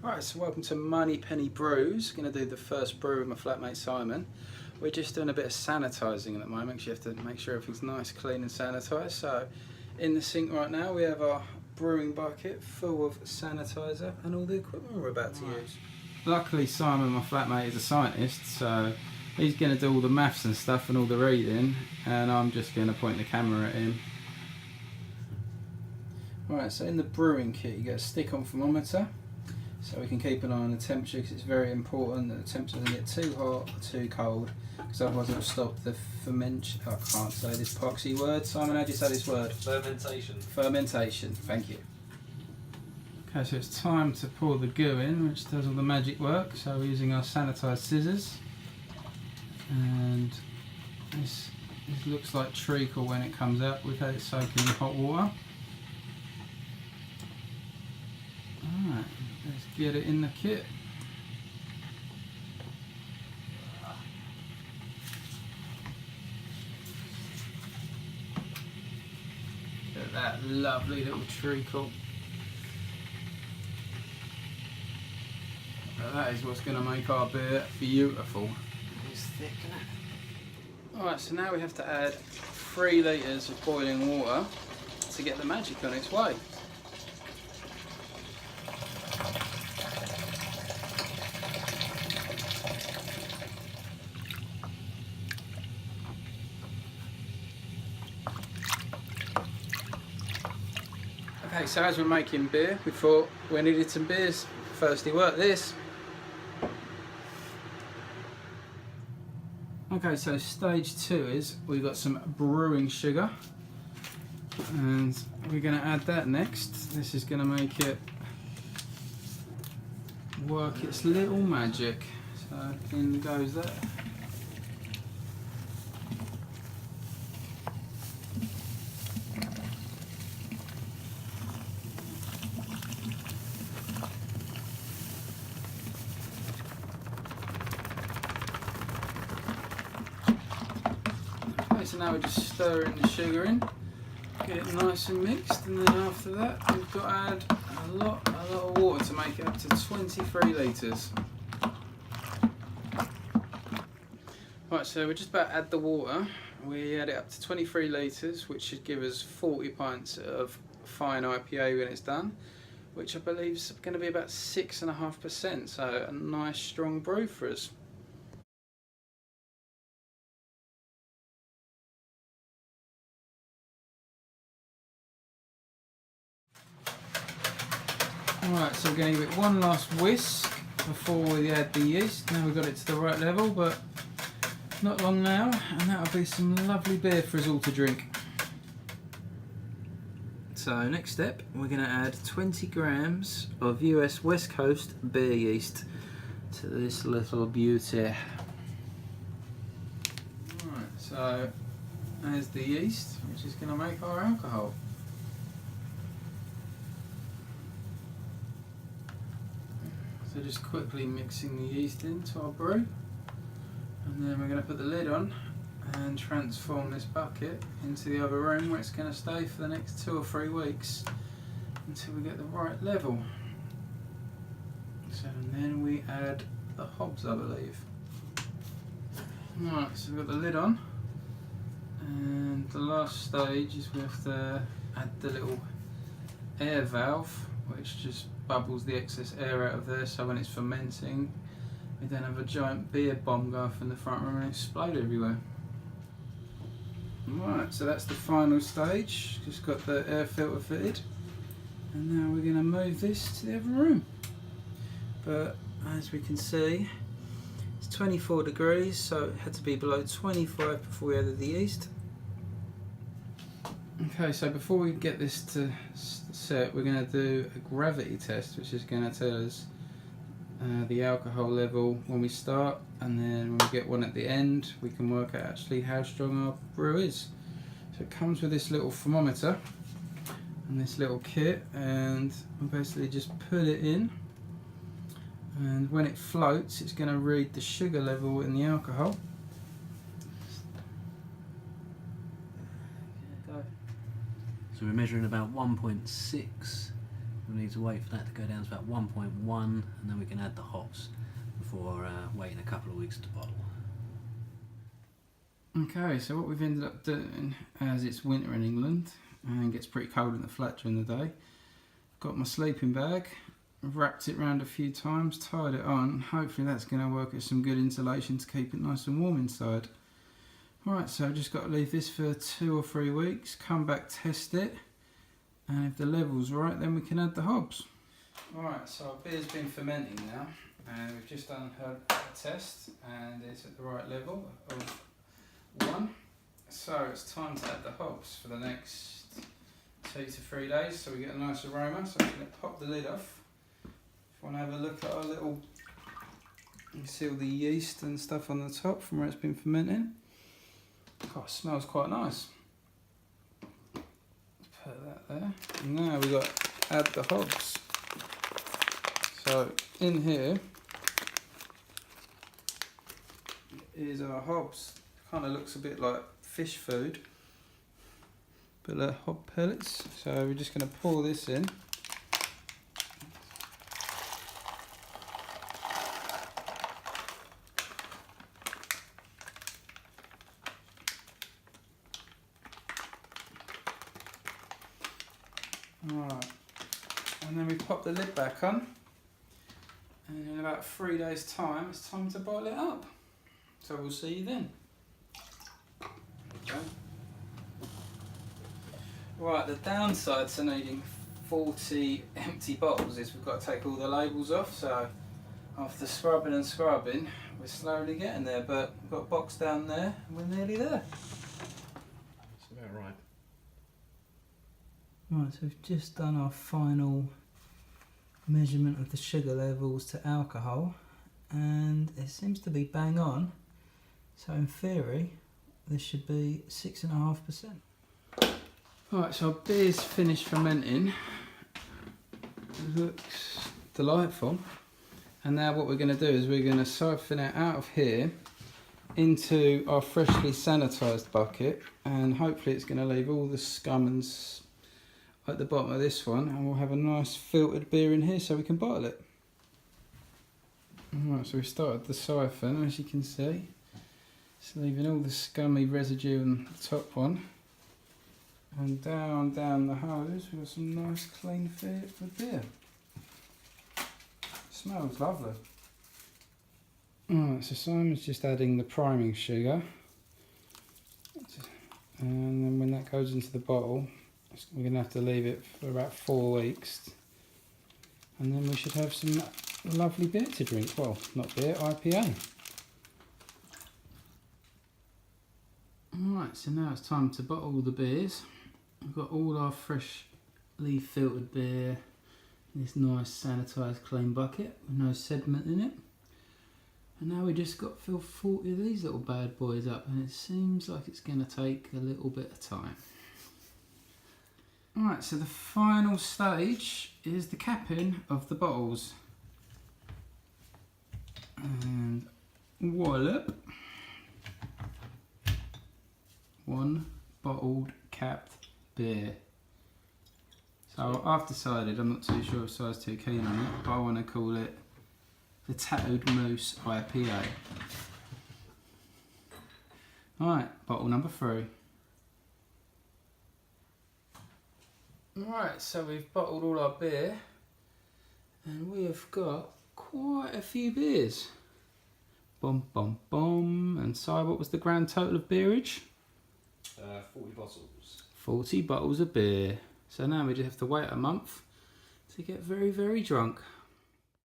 Alright, so welcome to Moneypenny Brews. Going to do the first brew with my flatmate Simon. We're just doing a bit of sanitising at the moment because you have to make sure everything's nice, clean and sanitised. So in the sink right now we have our brewing bucket full of sanitiser and all the equipment we're about to use. Luckily Simon, my flatmate, is a scientist, so he's going to do all the maths and stuff and all the reading, and I'm just going to point the camera at him. Alright, so in the brewing kit you get a stick-on thermometer, so we can keep an eye on the temperature, because it's very important that the temperature doesn't get too hot or too cold, because otherwise it will stop the ferment. I can't say this poxy word. Simon, how do you say this word? Fermentation. Fermentation, thank you. Okay, so it's time to pour the goo in, which does all the magic work. So we're using our sanitised scissors, and this looks like treacle when it comes out. We've had it soaking in hot water. Alright, let's get it in the kit. Look at that lovely little treacle. Now that is what's going to make our beer beautiful. It's thick, isn't it? Alright, so now we have to add 3 litres of boiling water to get the magic on its way. Okay, so as we're making beer, we thought we needed some beers. Firstly, work this. Okay, so stage 2 is we've got some brewing sugar, and we're going to add that next. This is going to make it work its little magic. So in goes that. So now we're just stirring the sugar in, get it nice and mixed, and then after that we've got to add a lot of water to make it up to 23 litres. Right, so we're just about to add the water. We add it up to 23 litres, which should give us 40 pints of fine IPA when it's done, which I believe is going to be about 6.5%, so a nice strong brew for us. Alright, so we're going to give it one last whisk before we add the yeast. Now we've got it to the right level, but not long now, and that'll be some lovely beer for us all to drink. So next step, we're going to add 20 grams of US West Coast beer yeast to this little beauty. Alright, so there's the yeast, which is going to make our alcohol. So just quickly mixing the yeast into our brew, and then we're going to put the lid on and transform this bucket into the other room, where it's going to stay for the next 2 or 3 weeks until we get the right level. So and then we add the hops, I believe. Right, so we've got the lid on, and the last stage is we have to add the little air valve, which just bubbles the excess air out of there, so when it's fermenting we don't have a giant beer bomb go off in the front room and explode everywhere. Right, so that's the final stage. Just got the air filter fitted, and now we're going to move this to the other room. But as we can see, it's 24 degrees, so it had to be below 25 before we added the yeast. Okay, so before we get this to set, we're going to do a gravity test, which is going to tell us the alcohol level when we start, and then when we get one at the end, we can work out actually how strong our brew is. So it comes with this little thermometer and this little kit, and we basically just put it in, and when it floats, it's going to read the sugar level in the alcohol. So we're measuring about 1.6 we need to wait for that to go down to about 1.1, and then we can add the hops before waiting a couple of weeks to bottle. Okay, so what we've ended up doing, as it's winter in England and gets pretty cold in the flat during the day, I've got my sleeping bag, wrapped it around a few times, tied it on. Hopefully that's going to work as some good insulation to keep it nice and warm inside. Right, so I've just got to leave this for 2 or 3 weeks, come back, test it, and if the level's right, then we can add the hops. Right, so our beer's been fermenting now, and we've just done a test, and it's at the right level of 1. So it's time to add the hops for the next 2 to 3 days, so we get a nice aroma. So I'm going to pop the lid off. If you want to have a look at our little, you can see all the yeast and stuff on the top from where it's been fermenting. Oh, it smells quite nice. Put that there. And now we've got to add the hops. So in here is our hops. Kind of looks a bit like fish food, but they're hop pellets. So we're just going to pour this in. Alright, and then we pop the lid back on, and in about 3 days time it's time to bottle it up. So we'll see you then. Okay. Right, the downside to needing 40 empty bottles is we've got to take all the labels off, so after scrubbing and scrubbing we're slowly getting there, but we've got a box down there and we're nearly there. That's about right. Right, so we've just done our final measurement of the sugar levels to alcohol, and it seems to be bang on. So in theory, this should be 6.5%. Right, so our beer's finished fermenting. It looks delightful. And now what we're going to do is we're going to siphon it out of here into our freshly sanitised bucket, and hopefully it's going to leave all the scum and at the bottom of this one, and we'll have a nice filtered beer in here so we can bottle it. Alright, so we started the siphon, as you can see. It's leaving all the scummy residue on the top one. And down the hose, we've got some nice clean filtered beer. Smells lovely. Alright, so Simon's just adding the priming sugar. And then when that goes into the bottle, we're going to have to leave it for about 4 weeks, and then we should have some lovely beer to drink. Well, not beer, IPA. Alright, so now it's time to bottle the beers. We've got all our freshly filtered beer in this nice sanitised clean bucket with no sediment in it. And now we just got to fill 40 of these little bad boys up, and it seems like it's going to take a little bit of time. Alright, so the final stage is the capping of the bottles. And wallop. 1 bottled capped beer. So I've decided, I'm not too sure if Si's too keen on it, but I want to call it the Tattooed Moose IPA. Alright, bottle number 3. Right, so we've bottled all our beer, and we have got quite a few beers. Bum bum bum. And Si, what was the grand total of beerage? 40 bottles. 40 bottles of beer. So now we just have to wait a month to get very, very drunk.